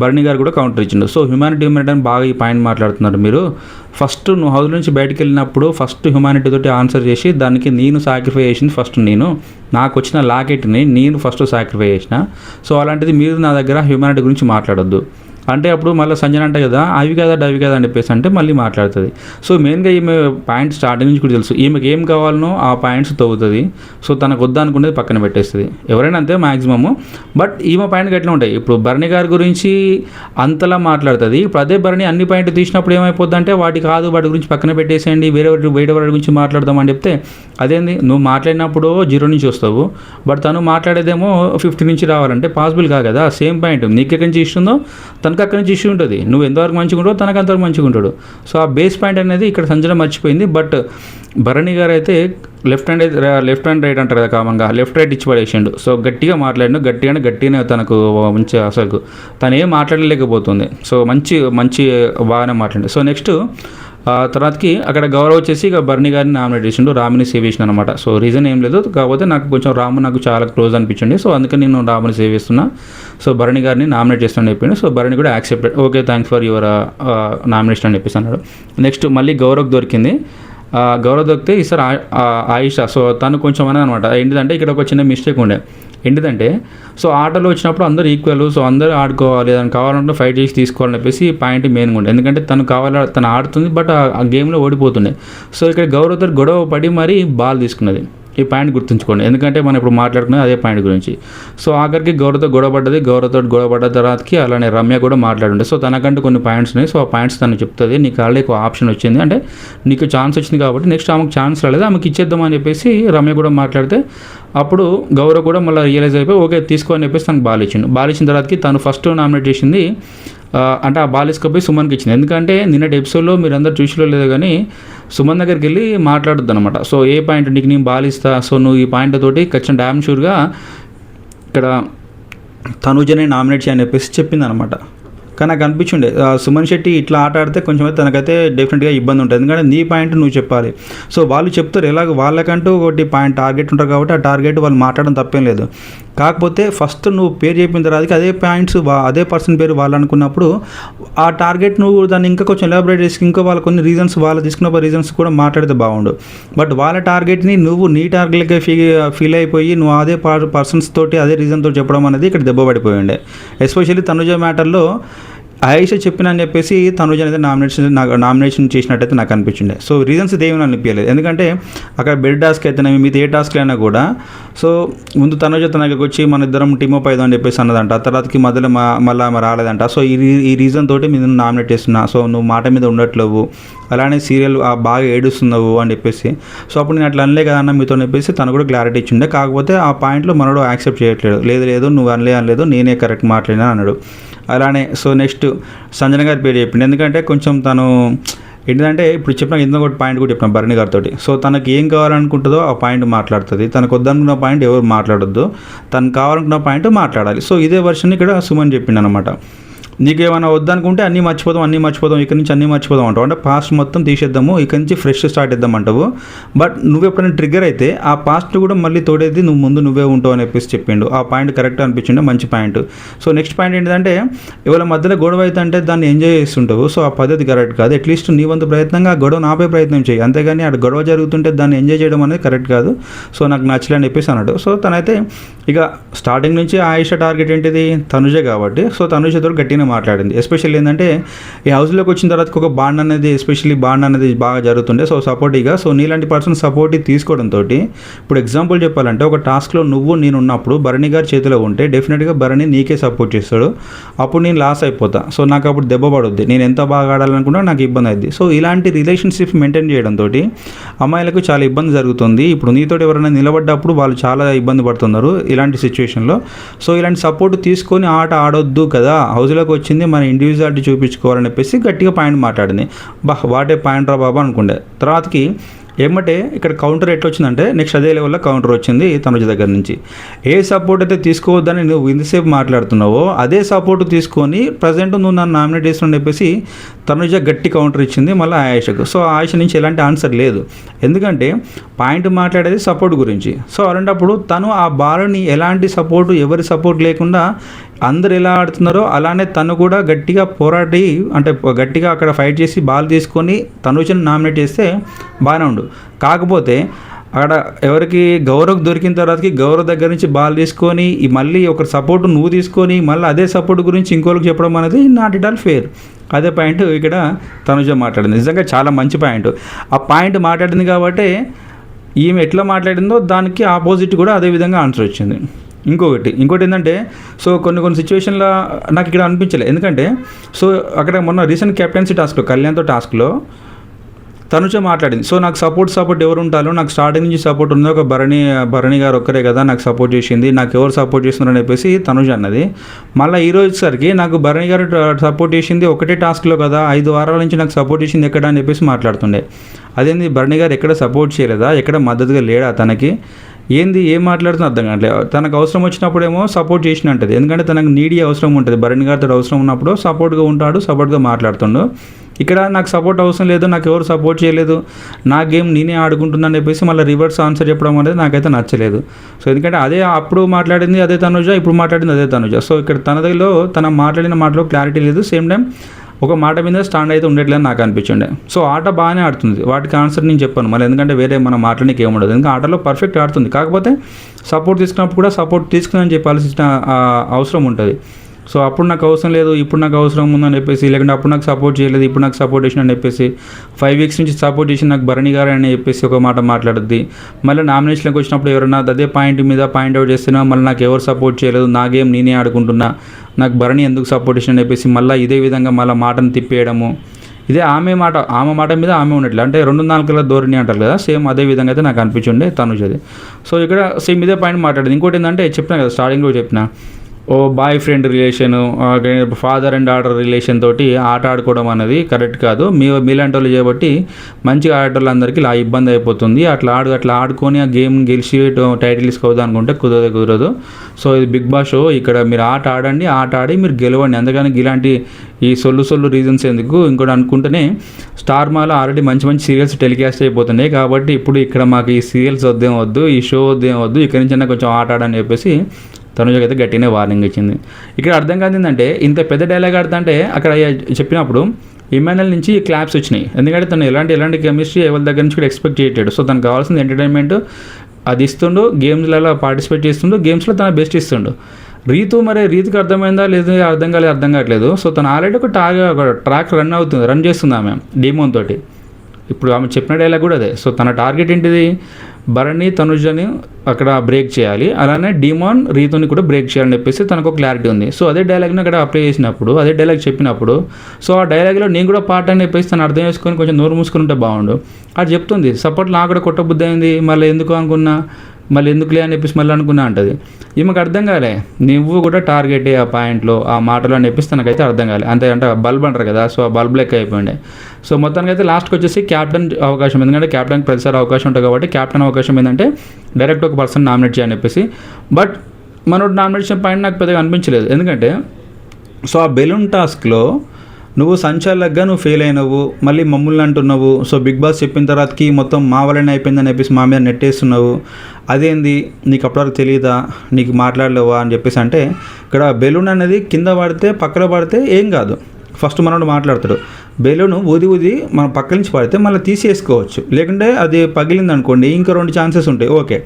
భరణి గారు కూడా కౌంటర్ ఇచ్చిండు. సో హ్యుమానిటీ అని బాగా ఈ పాయింట్ మాట్లాడుతున్నారు మీరు. ఫస్ట్ నువ్వు హౌస్ నుంచి బయటకు వెళ్ళినప్పుడు ఫస్ట్ హ్యుమానిటీ తోటి ఆన్సర్ చేసి దానికి నేను సాక్రిఫై చేసింది ఫస్ట్, నాకు వచ్చిన లాకెట్ని నేను ఫస్ట్ సాక్రిఫై చేసిన. సో అలాంటిది మీరు నా దగ్గర హ్యుమానిటీ గురించి మాట్లాడొద్దు అంటే అప్పుడు మళ్ళీ సంజన అంటే కదా అవి కదా అని చెప్పేసి అంటే మళ్ళీ మాట్లాడుతుంది. సో మెయిన్గా ఈమె పాయింట్ స్టార్టింగ్ నుంచి కూడా తెలుసు, ఈమెకి ఏం కావాలనో ఆ పాయింట్స్ తవ్వుతుంది. సో తనకు వద్దనుకునేది పక్కన పెట్టేస్తుంది, ఎవరైనా అంతే మ్యాక్సిమము. బట్ ఈమె పాయింట్ ఎట్లా ఉంటాయి, ఇప్పుడు భరణి గారి గురించి అంతలా మాట్లాడుతుంది. ఇప్పుడు అదే భరణి అన్ని పాయింట్ తీసినప్పుడు ఏమైపోద్ది అంటే వాటి గురించి పక్కన పెట్టేసేయండి, వేరే వారి గురించి మాట్లాడదామని చెప్తే అదేంది, నువ్వు మాట్లాడినప్పుడు 0 నుంచి వస్తావు, బట్ తను మాట్లాడేదేమో 50 నుంచి రావాలంటే పాసిబుల్ కాదు కదా. సేమ్ పాయింట్ నీకు ఎక్కడి నుంచి ఇస్తుందో తనకు అక్కడి నుంచి ఇష్యూ ఉంటుంది, నువ్వు ఎంతవరకు మంచిగా ఉంటావు తనకు అంతవరకు మంచిగా ఉంటాడు. సో ఆ బేస్ పాయింట్ అనేది ఇక్కడ సంజన మర్చిపోయింది. బట్ భరణి గారు అయితే లెఫ్ట్ అండ్ రైట్ అంటారు కదా కామన్గా, లెఫ్ట్ రైట్ ఇచ్చి పడేసిండు. సో గట్టిగా మాట్లాడిన గట్టిగానే తనకు మంచి అసలు తను ఏం మాట్లాడలేకపోతుంది. సో మంచి బాగానే మాట్లాడింది. సో నెక్స్ట్ తర్వాతకి అక్కడ గౌరవ్ వచ్చేసి ఇక భరణి గారిని నామినేట్ చేసిండు, రాముని సేవ్ చేసిన అనమాట. సో రీజన్ ఏం లేదు, కాకపోతే నాకు కొంచెం రాము నాకు చాలా క్లోజ్ అనిపించండి, సో అందుకని నేను రాముని సేవ్ చేస్తున్నా, సో భరణి గారిని నామినేట్ చేస్తానని చెప్పిండు. సో భరణి కూడా accepted, okay thanks for your nomination అని చెప్పేసి అన్నాడు. నెక్స్ట్ మళ్ళీ గౌరవ్ దొరికింది. గౌరవ్ దొరికితే ఈసారి ఆయిషా, సో తను కొంచెం అనేది అనమాట. ఏంటిదంటే ఇక్కడ ఒక చిన్న మిస్టేక్ ఉండే, ఏంటిదంటే సో ఆటలో వచ్చినప్పుడు అందరూ ఈక్వల్, సో అందరూ ఆడుకోవాలి, దానికి కావాలంటే ఫైట్ చేసి తీసుకోవాలని చెప్పేసి పాయింట్ మెయిన్గా ఉండే. ఎందుకంటే తను ఆడుతుంది బట్ ఆ గేమ్లో ఓడిపోతుండే. సో ఇక్కడ గౌరవ్తో గొడవ పడి మరీ బాల్ తీసుకున్నది. ఈ పాయింట్ గుర్తుంచుకోండి, ఎందుకంటే మనం ఇప్పుడు మాట్లాడుకునేది అదే పాయింట్ గురించి. సో ఆఖరికి గౌరవతో గొడవపడ్డ తర్వాతకి అలానే రమ్య కూడా మాట్లాడుండే. సో తనకంటూ కొన్ని పాయింట్స్ ఉన్నాయి. సో ఆ పాయింట్స్ తను చెప్తుంది. నీకు ఆల్రెడీ ఒక ఆప్షన్ వచ్చింది, అంటే నీకు ఛాన్స్ వచ్చింది కాబట్టి నెక్స్ట్ ఆమెకు ఛాన్స్ రాలేదు, ఆమెకి ఇచ్చేద్దామని చెప్పేసి రమ్య కూడా మాట్లాడితే అప్పుడు గౌరవ్ కూడా మళ్ళీ రియలైజ్ అయిపోయి ఓకే తీసుకో అని చెప్పేసి తనకు బాల్ ఇచ్చిన తర్వాతకి తను ఫస్ట్ నామినేట్ చేసింది అంటే ఆ బాల్ ఇసుకపోయి సుమన్కి ఇచ్చింది. ఎందుకంటే నిన్నటి ఎపిసోడ్లో మీరు అందరు చూసిలో లేదు కానీ సుమన్ దగ్గరికి వెళ్ళి మాట్లాడొద్దు అనమాట. సో ఏ పాయింట్ నీకు నేను బాల్ ఇస్తా, సో నువ్వు ఈ పాయింట్ తోటి ఖచ్చితంగా డ్యామ్ షూర్గా ఇక్కడ తనుజని నామినేట్ చేయని చెప్పేసి చెప్పింది అనమాట. కానీ నాకు అనిపించుండే సుమన్ శెట్టి ఇట్లా ఆట ఆడితే కొంచెం తనకైతే డెఫినెట్గా ఇబ్బంది ఉంటుంది, ఎందుకంటే నీ పాయింట్ నువ్వు చెప్పాలి. సో వాళ్ళు చెప్తారు ఎలాగ వాళ్ళకంటూ ఒకటి పాయింట్ టార్గెట్ ఉంటారు కాబట్టి ఆ టార్గెట్ వాళ్ళు మాట్లాడడం తప్పేం లేదు. కాకపోతే ఫస్ట్ నువ్వు పేరు చెప్పిన తర్వాత అదే పాయింట్స్ అదే పర్సన్ పేరు వాళ్ళు అనుకున్నప్పుడు ఆ టార్గెట్ నువ్వు దాన్ని ఇంకా కొంచెం ఎలాబరేట్ చేసి ఇంకా వాళ్ళ కొన్ని రీజన్స్ వాళ్ళు తీసుకున్న రీజన్స్ కూడా మాట్లాడితే బాగుండు. బట్ వాళ్ళ టార్గెట్ని నువ్వు నీ టార్గెట్గా ఫీల్ అయిపోయి నువ్వు అదే పర్సన్స్ తోటి అదే రీజన్తో చెప్పడం అనేది ఇక్కడ దెబ్బ పడిపోయి ఉండే. ఎస్పెషల్లీ తనుజ మ్యాటర్లో ఆయేష చెప్పిన అని చెప్పేసి తనుజ అనేది నామినేషన్ చేసినట్టయితే నాకు అనిపించిండే. సో రీజన్స్ ఇదేమీ అనిపించలేదు, ఎందుకంటే అక్కడ బెడ్ టాస్క్ అయితేనేమి మీతో ఏ టాస్క్లు అయినా కూడా సో ముందు తనుజ తన దగ్గరికి వచ్చి మన ఇద్దరం టీమ్ అప్ అయిదాం అని చెప్పేసి అన్నదంట. తర్వాతకి మధ్యలో మళ్ళీ రాలేదంట. సో ఈ రీజన్ తోటి మీరు నామినేట్ చేస్తున్నా, సో నువ్వు మాట మీద ఉండట్లేవు, అలానే సీరియల్ బాగా ఏడుస్తున్నావు అని చెప్పేసి. సో అప్పుడు నేను అట్లా అనలే కదా అన్న మీతో చెప్పేసి తను కూడా క్లారిటీ ఇచ్చిండే. కాకపోతే ఆ పాయింట్లో మనోడు యాక్సెప్ట్ చేయట్లేదు. లేదు నువ్వు అనలేదు నేనే కరెక్ట్ మాట్లాడినా అన్నాడు. అలానే సో నెక్స్ట్ సంజన గారి పేరు చెప్పింది, ఎందుకంటే కొంచెం తను ఏంటంటే ఇప్పుడు చెప్పిన ఇందులో ఒకటి పాయింట్ కూడా చెప్పిన భరణి గారితో. సో తనకి ఏం కావాలనుకుంటుందో ఆ పాయింట్ మాట్లాడుతుంది, తనకు వద్దనుకున్న పాయింట్ ఎవరు మాట్లాడొద్దు, తనకు కావాలనుకున్న పాయింట్ మాట్లాడాలి. సో ఇదే వర్షన్ ఇక్కడ సుమన్ చెప్పిండు అనమాట. నీకేమైనా వద్దనుకుంటే అన్నీ మర్చిపోదాం ఇక్కడ నుంచి అన్నీ మర్చిపోదాం అంటావు, అంటే పాస్ట్ మొత్తం తీసేద్దాము ఇక్కడ నుంచి ఫ్రెష్ స్టార్ట్ చేద్దాం అంటావు. బట్ నువ్వు ఎప్పుడైనా ట్రిగ్గర్ అయితే ఆ పాస్ట్ కూడా మళ్ళీ తోడేది నువ్వే ఉంటావు అని చెప్పేసి చెప్పిండు. ఆ పాయింట్ కరెక్ట్ అనిపించిండు, మంచి పాయింట్. సో నెక్స్ట్ పాయింట్ ఏంటంటే ఇవాళ మధ్యలో గొడవ అయితే అంటే దాన్ని ఎంజాయ్ చేస్తుంటావు. సో ఆ పద్ధతి కరెక్ట్ కాదు. అట్లీస్ట్ నీ వంతు ప్రయత్నంగా ఆ గొడవ ఆపే ప్రయత్నం చేయి, అంతేగాని అక్కడ గొడవ జరుగుతుంటే దాన్ని ఎంజాయ్ చేయడం అనేది కరెక్ట్ కాదు. సో నాకు నచ్చలే అని చెప్పేసి అన్నాడు. సో తనైతే ఇక స్టార్టింగ్ నుంచి ఆయేష టార్గెట్ ఏంటిది తనుజే కాబట్టి సో తనుజతో గట్టిగా మాట్లాడింది. ఎస్పెషల్లీ ఏంటంటే ఈ హౌస్లోకి వచ్చిన తర్వాత ఒక బాండ్ అనేది బాగా జరుగుతుండే. సో సపోర్టివ్గా సో నీలాంటి పర్సన్ సపోర్టివ్ తీసుకోవడంతో ఇప్పుడు ఎగ్జాంపుల్ చెప్పాలంటే ఒక టాస్క్లో నేను ఉన్నప్పుడు భరణి గారి చేతిలో ఉంటే డెఫినెట్గా భరణి నీకే సపోర్ట్ చేస్తాడు, అప్పుడు నేను లాస్ అయిపోతా. సో నాకు అప్పుడు దెబ్బ పడుద్ది, నేను ఎంత బాగా ఆడాలనుకున్నా నాకు ఇబ్బంది అవుద్ది. సో ఇలాంటి రిలేషన్షిప్ మెయింటైన్ చేయడంతో అమ్మాయిలకు చాలా ఇబ్బంది జరుగుతుంది. ఇప్పుడు నీతో ఎవరైనా నిలబడ్డప్పుడు వాళ్ళు చాలా ఇబ్బంది పడుతున్నారు ఇలాంటి సిచ్యువేషన్లో. సో ఇలాంటి సపోర్ట్ తీసుకొని ఆట ఆడొద్దు కదా, హౌస్లోకి వచ్చింది మన ఇండివిజువాలిటీ చూపించుకోవాలని చెప్పేసి గట్టిగా పాయింట్ మాట్లాడింది. వాటే పాయింట్ రా బాబా అనుకుండే. తర్వాతకి ఏమంటే ఇక్కడ కౌంటర్ ఎట్లా వచ్చిందంటే నెక్స్ట్ అదే లెవెల్లో కౌంటర్ వచ్చింది తనుజ దగ్గర నుంచి. ఏ సపోర్ట్ అయితే తీసుకోవద్దని నువ్వు ఇంతసేపు మాట్లాడుతున్నావో అదే సపోర్ట్ తీసుకొని ప్రజెంట్ నువ్వు నన్ను నామినేట్ చేస్తున్నావు చెప్పేసి తనుజ గట్టి కౌంటర్ ఇచ్చింది మళ్ళీ ఆయేషకు. సో ఆయేష నుంచి ఎలాంటి ఆన్సర్ లేదు, ఎందుకంటే పాయింట్ మాట్లాడేది సపోర్ట్ గురించి. సో అలాంటప్పుడు తను ఆ బాల్ని ఎలాంటి సపోర్టు ఎవరి సపోర్ట్ లేకుండా అందరు ఎలా ఆడుతున్నారో అలానే తను కూడా గట్టిగా పోరాడి అంటే గట్టిగా అక్కడ ఫైట్ చేసి బాల్ తీసుకొని తనుజను నామినేట్ చేస్తే బాగానే ఉండు. కాకపోతే అక్కడ ఎవరికి గౌరవ్ దొరికిన తర్వాతకి గౌరవ్ దగ్గర నుంచి బాల్ తీసుకొని మళ్ళీ ఒక సపోర్ట్ నువ్వు తీసుకొని మళ్ళీ అదే సపోర్ట్ గురించి ఇంకోరికి చెప్పడం అనేది నాట్ ఇట్ ఆల్ ఫేర్. అదే పాయింట్ ఇక్కడ తనుజ మాట్లాడింది, నిజంగా చాలా మంచి పాయింట్. ఆ పాయింట్ మాట్లాడింది కాబట్టి ఈమె ఎట్లా మాట్లాడిందో దానికి ఆపోజిట్ కూడా అదే విధంగా ఆన్సర్ వచ్చింది. ఇంకోటి ఏంటంటే సో కొన్ని సిచ్యువేషన్లో నాకు ఇక్కడ అనిపించలేదు, ఎందుకంటే సో అక్కడ మొన్న రీసెంట్ కెప్టెన్సీ టాస్క్లో కళ్యాణ్తో టాస్క్లో తనుజ మాట్లాడింది. సో నాకు సపోర్ట్ ఎవరు ఉంటారో నాకు స్టార్టింగ్ నుంచి సపోర్ట్ ఉంది, ఒక భరణి గారు ఒక్కరే కదా నాకు సపోర్ట్ చేసింది, నాకు ఎవరు సపోర్ట్ చేస్తున్నారని చెప్పేసి తనుజ అన్నది. మళ్ళీ ఈ రోజుసరికి నాకు భరణి గారు సపోర్ట్ చేసింది ఒకటే టాస్క్లో కదా, 5 వారాల నుంచి నాకు సపోర్ట్ చేసింది ఎక్కడ అని చెప్పేసి మాట్లాడుతుండే. అదేంది భరణి గారు ఎక్కడ సపోర్ట్ చేయలేదా, ఎక్కడ మద్దతుగా లేడా తనకి, ఏం మాట్లాడుతున్నా అర్థం కావట్లేదు. తనకు అవసరం వచ్చినప్పుడేమో సపోర్ట్ చేసిన అంటది, ఎందుకంటే తనకు నీడీ అవసరం ఉంటుంది. భరణి గారితో అవసరం ఉన్నప్పుడు సపోర్ట్గా ఉంటాడు, సపోర్ట్గా మాట్లాడుతుండు. ఇక్కడ నాకు సపోర్ట్ అవసరం లేదు, నాకు ఎవరు సపోర్ట్ చేయలేదు, నా గేమ్ నేనే ఆడుకుంటున్నాను అని చెప్పేసి మళ్ళీ రివర్స్ ఆన్సర్ చెప్పడం అనేది నాకైతే నచ్చలేదు. సో ఎందుకంటే అదే అప్పుడు మాట్లాడింది అదే తనుజ, ఇప్పుడు మాట్లాడింది అదే తనుజ. సో ఇక్కడ తన మాట్లాడిన మాటలో క్లారిటీ లేదు, సేమ్ టైం ఒక మాట మీద స్టాండ్ అయితే ఉండట్లేదు నాకు అనిపించండి. సో ఆట బాగానే ఆడుతుంది, వాటికి ఆన్సర్ నేను చెప్పాను మళ్ళీ, ఎందుకంటే వేరే మనం మాట్లాడడానికి ఏముండదు, ఎందుకంటే ఆటలో పర్ఫెక్ట్ ఆడుతుంది. కాకపోతే సపోర్ట్ తీసుకున్నప్పుడు కూడా సపోర్ట్ తీసుకుందని చెప్పాల్సిన అవసరం ఉంటుంది. సో అప్పుడు నాకు అవసరం లేదు, ఇప్పుడు నాకు అవసరం ఉందని చెప్పేసి, లేకుంటే అప్పుడు నాకు సపోర్ట్ చేయలేదు, ఇప్పుడు నాకు సపోర్ట్ చేసిన అని చెప్పేసి 5 వీక్స్ నుంచి సపోర్ట్ చేసి నాకు భరణి గారు అని చెప్పేసి ఒక మాట మాట్లాడుద్ది. మళ్ళీ నామినేషన్కి వచ్చినప్పుడు ఎవరైనా అదే పాయింట్ మీద పాయింట్ అవుట్ చేస్తున్నా మళ్ళీ నాకు ఎవరు సపోర్ట్ చేయలేదు, నా గేమ్ నేనే ఆడుకుంటున్నా, నాకు భరణి ఎందుకు సపోర్ట్ చేసిన అని చెప్పేసి మళ్ళీ ఇదే విధంగా మళ్ళీ మాటను తిప్పేయడము. ఇదే ఆమె మాట మీద ఆమె ఉన్నట్లు, అంటే 2 నాలుకల ధోరణి అంటారు కదా, సేమ్ అదే విధంగా అయితే నాకు అనిపించుండే తనుజది. సో ఇక్కడ సేమ్ ఇదే పాయింట్ మాట్లాడేది. ఇంకోటి ఏంటంటే చెప్పినా కదా స్టార్టింగ్లో చెప్పిన, ఓ boyfriend relation, father and daughter relation తోటి ఆట ఆడుకోవడం అనేది కరెక్ట్ కాదు. మీలాంటి వాళ్ళు చేయబట్టి మంచిగా ఆడేటోళ్ళందరికీ ఇలా ఇబ్బంది అయిపోతుంది. అట్లా ఆడుకొని ఆ గేమ్ గెలిచి టైటిల్ తీసుకోవద్దు అనుకుంటే కుదరదు. సో ఇది బిగ్ బాస్ షో, ఇక్కడ మీరు ఆట ఆడి మీరు గెలవండి. అందుకని ఇలాంటి ఈ సొల్లు రీజన్స్ ఎందుకు, ఇంకోటి అనుకుంటేనే స్టార్ మాలో ఆల్రెడీ మంచి సీరియల్స్ టెలికాస్ట్ అయిపోతున్నాయి. కాబట్టి ఇప్పుడు ఇక్కడ మాకు ఈ సీరియల్స్ వద్దు, ఈ షో వద్దు, ఇక్కడి నుంచి కొంచెం ఆట ఆడని చెప్పేసి తనుజకి అయితే గట్టినే వార్నింగ్ ఇచ్చింది. ఇక్కడ అర్థం కాదు ఏంటంటే, ఇంత పెద్ద డైలాగ్ ఆడుతుంటే అక్కడ చెప్పినప్పుడు ఇమాన్యుయల్ నుంచి క్లాప్స్ వచ్చినాయి. ఎందుకంటే తను ఎలాంటి కెమిస్ట్రీ ఎవరి దగ్గర నుంచి కూడా ఎక్స్పెక్ట్ చేయట్లేదు. సో తనకు కావాల్సింది ఎంటర్టైన్మెంట్ అది ఇస్తుండు, గేమ్స్లలో పార్టిసిపేట్ చేస్తుండు, గేమ్స్లో తన బెస్ట్ ఇస్తుండు. రీతుకి అర్థమైందా లేదు, అర్థం కావట్లేదు. సో తను ఆల్రెడీ ఒక ట్రాక్ రన్ చేస్తుంది ఆమె డీమోన్ తోటి. ఇప్పుడు ఆమె చెప్పిన డైలాగ్ కూడా అదే. సో తన టార్గెట్ ఏంటిది, భరణి తనుజని అక్కడ బ్రేక్ చేయాలి, అలానే డిమాన్ రీతుని కూడా బ్రేక్ చేయాలని చెప్పేసి తనకు క్లారిటీ ఉంది. సో అదే డైలాగ్ని అక్కడ అప్లై చేసినప్పుడు, అదే డైలాగ్ చెప్పినప్పుడు, సో ఆ డైలాగ్లో నేను కూడా పార్ట్ అని చెప్పేసి తను అర్థం చేసుకొని కొంచెం నోరు మూసుకుని ఉంటే బాగుండు. అది చెప్తుంది సపోర్ట్ నాకు కూడా కొట్టబుద్ధి అయింది, మళ్ళీ ఎందుకు అనుకున్నా, మళ్ళీ ఎందుకులే అని చెప్పేసి మళ్ళీ అనుకున్నా అంటది. ఈమెకు అర్థం కాలే, నువ్వు కూడా టార్గెట్ ఆ పాయింట్లో ఆ మాటలు అని చెప్పేసి తనకైతే అర్థం కాలే. అంతే అంటే బల్బ్ అంటారు కదా, సో ఆ బల్బ్ లెక్క అయిపోయింది. సో మొత్తానికి అయితే లాస్ట్కి వచ్చేసి క్యాప్టెన్ అవకాశం, ఎందుకంటే క్యాప్టెన్కి ప్రతిసారి అవకాశం ఉంటుంది కాబట్టి క్యాప్టెన్ అవకాశం ఏంటంటే డైరెక్ట్ ఒక పర్సన్ నామినేట్ చేయని చెప్పేసి. బట్ మనోడు నామినేషన్ పాయింట్ నాకు పెద్దగా అనిపించలేదు. ఎందుకంటే సో ఆ బెలూన్ టాస్క్లో నువ్వు సంచాలకుగా నువ్వు ఫెయిల్ అయినావు, మళ్ళీ మమ్మల్ని అంటున్నావు. సో బిగ్ బాస్ చెప్పిన తర్వాతకి మొత్తం మా వల్లనే అయిపోయిందని చెప్పేసి మా మీద నెట్టేస్తున్నావు. అదేంది నీకు అప్పటివరకు తెలియదా, నీకు మాట్లాడలేవా అని చెప్పేసి. అంటే ఇక్కడ బెలూన్ అనేది కింద పడితే పక్కన పడితే ఏం కాదు, ఫస్ట్ మనోడు మాట్లాడతాడు. బెలూన్ ఊది మనం పక్క నుంచి పడితే మళ్ళీ తీసేసుకోవచ్చు, లేకుంటే అది పగిలింది అనుకోండి ఇంకా 2 ఛాన్సెస్ ఉంటాయి, ఓకే.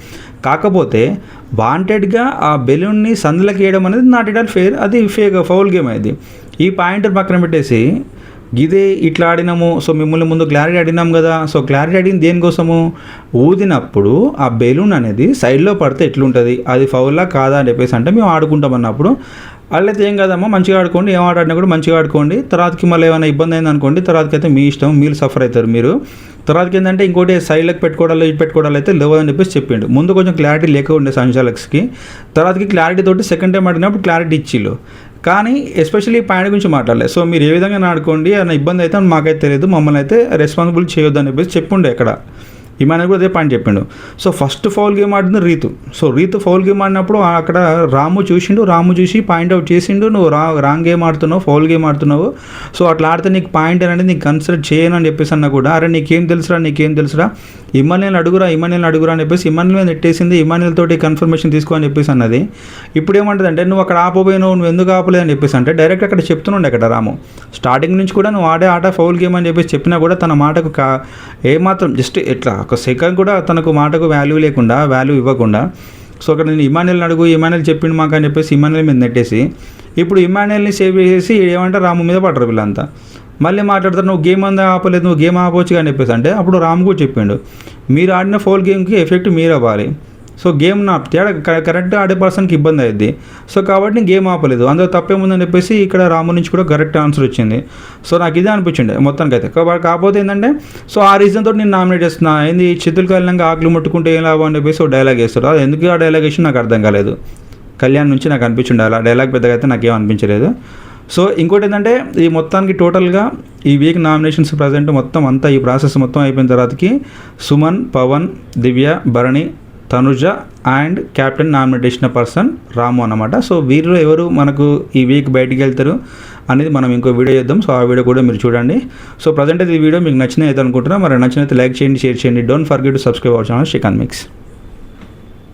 కాకపోతే వాంటెడ్గా ఆ బెలూన్ని సందులకి వేయడం అనేది నాట్ ఎట్ ఆల్ ఫెయిర్, అది ఫౌల్ గేమ్ అది. ఈ పాయింట్ పక్కన పెట్టేసి ఇదే ఇట్లా ఆడినాము, సో మిమ్మల్ని ముందు క్లారిటీ అడిగినాం కదా, సో క్లారిటీ అడిగింది దేనికోసము, ఊదినప్పుడు ఆ బెలూన్ అనేది సైడ్లో పడితే ఎట్లుంటుంది, అది ఫౌల్లా కాదా అని చెప్పేసి. అంటే మేము ఆడుకుంటాం అన్నప్పుడు వాళ్ళైతే ఏం కాదమ్మా మంచిగా ఆడుకోండి, ఏం ఆడినా కూడా మంచిగా ఆడుకోండి, తర్వాతకి మళ్ళీ ఏమైనా ఇబ్బంది అయింది అనుకోండి, తర్వాతకి అయితే మీ ఇష్టం, మీరు సఫర్ అవుతారు మీరు. తర్వాతకి ఏంటంటే ఇంకోటి సైడ్లకు పెట్టుకోవడాలు అయితే లేవని చెప్పేసి చెప్పిండు. ముందు కొంచెం క్లారిటీ లేక ఉండే సంచాలక్స్కి, తర్వాతకి క్లారిటీ తోటి సెకండ్ టైం ఆడినప్పుడు క్లారిటీ ఇచ్చిళ్ళు, కానీ ఎస్పెషల్లీ పాయింట్ గురించి మాట్లాడలేదు. సో మీరు ఏ విధంగా ఆడుకోండి, అన్న ఇబ్బంది అయితే మాకైతే తెలియదు, మమ్మల్ని అయితే రెస్పాన్సిబుల్ చేయొద్దు అని చెప్పేసి చెప్పుండే అక్కడ. ఇమాన్ కూడా అదే పాయింట్ చెప్పిండు. సో ఫస్ట్ ఫౌల్ గేమ్ ఆడింది Ritu. So Ritu foul game ఆడినప్పుడు అక్కడ రాము చూసి పాయింట్ అవుట్ చేసిండు, నువ్వు రాంగ్ గేమ్ ఆడుతున్నావు, ఫౌల్ గేమ్ ఆడుతున్నావు, సో అట్లా ఆడితే నీకు పాయింట్ అనేది నీకు కన్సిడర్ చేయను అని చెప్పేసి అన్నా కూడా, అరే నీకేం తెలుసురా ఇమాన్యుయల్ని అడుగురా అని చెప్పేసి ఇమాన్యుయల్ మీద నెట్టేసింది, ఇమాన్యుయల్ తోటి కన్ఫర్మేషన్ తీసుకో అని చెప్పేసి అన్నది. ఇప్పుడు ఏమంటుంది అంటే నువ్వు అక్కడ ఆపోపోయినావు, నువ్వు ఎందుకు ఆపలేదు అని చెప్పేసి అంటే డైరెక్ట్ అక్కడ చెప్తున్నాడు అక్కడ రాము. స్టార్టింగ్ నుంచి కూడా నువ్వు ఆడే ఆట ఫౌల్ గేమ్ అని చెప్పేసి చెప్పినా కూడా తన మాటకు ఏమాత్రం జస్ట్ ఎట్లా ఒక సెకండ్ కూడా తనకు మాటకు వాల్యూ ఇవ్వకుండా, సో అక్కడ నేను ఇమాన్యుయల్ చెప్పిండు మాకు అని చెప్పేసి ఇమాన్యుయల్ మీద నెట్టేసి, ఇప్పుడు ఇమాన్యుయల్ని సేవ్ చేసేసి ఏమంటే రాము మీద పడరు వీళ్ళంతా. మళ్ళీ మాట్లాడతారు నువ్వు గేమ్ అంతా ఆపలేదు, నువ్వు గేమ్ ఆపవచ్చు అని చెప్పేసి. అంటే అప్పుడు రాము కూడా చెప్పిండు మీరు ఆడిన ఫౌల్ గేమ్కి ఎఫెక్ట్ మీరు అవ్వాలి, సో గేమ్ ఆపితే కరెక్ట్గా ఆడే పర్సన్కి ఇబ్బంది అయ్యింది, సో కాబట్టి నేను గేమ్ ఆపలేదు, అందులో తప్పేముందని చెప్పేసి ఇక్కడ రాము నుంచి కూడా కరెక్ట్ ఆన్సర్ వచ్చింది. సో నాకు ఇదే అనిపించింది మొత్తానికి అయితే. కాకపోతే ఏంటంటే సో ఆ రీజన్ తోటి నేను నామినేట్ చేస్తున్నా, ఏంది చేతులు కాలినాక ఆకులు ముట్టుకుంటే ఏం లాభం అని చెప్పేసి ఒక డైలాగ్ వేస్తారు. అది ఎందుకు ఆ డైలాగ్ వేసి నాకు అర్థం కాలేదు. కళ్యాణ్ నుంచి నాకు అనిపించింది అలా డైలాగ్ పెద్దగా అయితే నాకేం అనిపించలేదు. సో ఇంకోటి ఏంటంటే ఈ మొత్తానికి టోటల్గా ఈ వీక్ నామినేషన్స్ ప్రజెంట్ మొత్తం అంతా ఈ ప్రాసెస్ మొత్తం అయిపోయిన తర్వాతకి Suman, Pavan, Divya, Bharani, Tanuja and captain nominate చేసిన పర్సన్ రాము అన్నమాట. సో వీరిలో ఎవరు మనకు ఈ వీక్ బయటికి వెళ్తారు అనేది మనం ఇంకో వీడియో చేద్దాం. సో ఆ వీడియో కూడా మీరు చూడండి. సో ప్రజెంట్ అయితే ఈ వీడియో మీకు నచ్చినది అయితే అనుకుంటున్నా. మరి నచ్చినైతే లైక్ చేయండి, షేర్ చేయండి. Don't forget to subscribe our channel Srikanth mix.